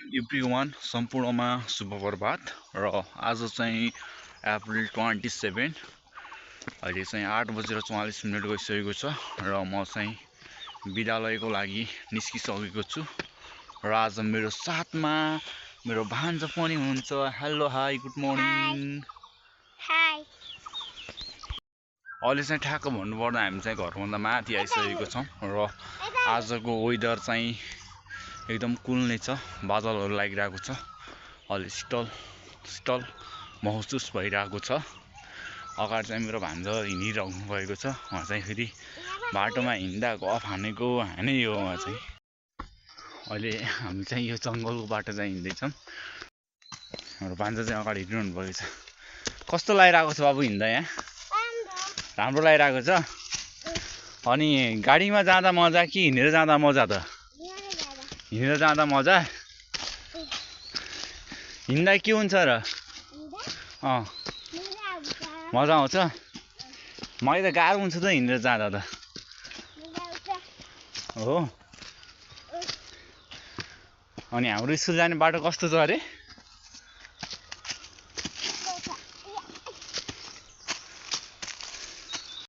Everyone सम्पूर्णमा शुभ प्रभात र आज चाहिँ अप्रिल 27 अहिले चाहिँ 8:44 गइसकेको छ र म चाहिँ विद्यालयको लागि निस्किसकेको छु र आज मेरो साथमा मेरो भान्जा पनि हुनुहुन्छ। Hello hi good morning. High. अहिले चाहिँ ठ्याक्क भन्नुपर्दा हामी चाहिँ घरभन्दा माथि आइसकेको छौँ र आजको वेदर चाहिँ एकदम कुल नै छ। बादलहरू लागिरहेको छ, अलि शीतल शीतल महसुस भइरहेको छ। अगाडि चाहिँ मेरो भान्जा हिँडिरहनु भएको छ, उहाँ चाहिँ फेरि बाटोमा हिँड्दा गफ हानेको हाने हो। उहाँ चाहिँ अहिले हामी चाहिँ यो जङ्गलको बाटो चाहिँ हिँड्दैछौँ र भान्जा चाहिँ अगाडि हिँडिरहनु भएको छ। कस्तो लागिरहेको छ बाबु हिँड्दा? यहाँ राम्रो लागिरहेको छ। अनि गाडीमा जाँदा मजा कि हिँडेर जाँदा मजा त? हिँडेर जाँदा मजा। हिँड्दा के हुन्छ र? मजा आउँछ। मलाई त गाह्रो हुन्छ त हिँडेर जाँदा त। हो। अनि हाम्रो स्कुल जाने बाटो कस्तो छ अरे?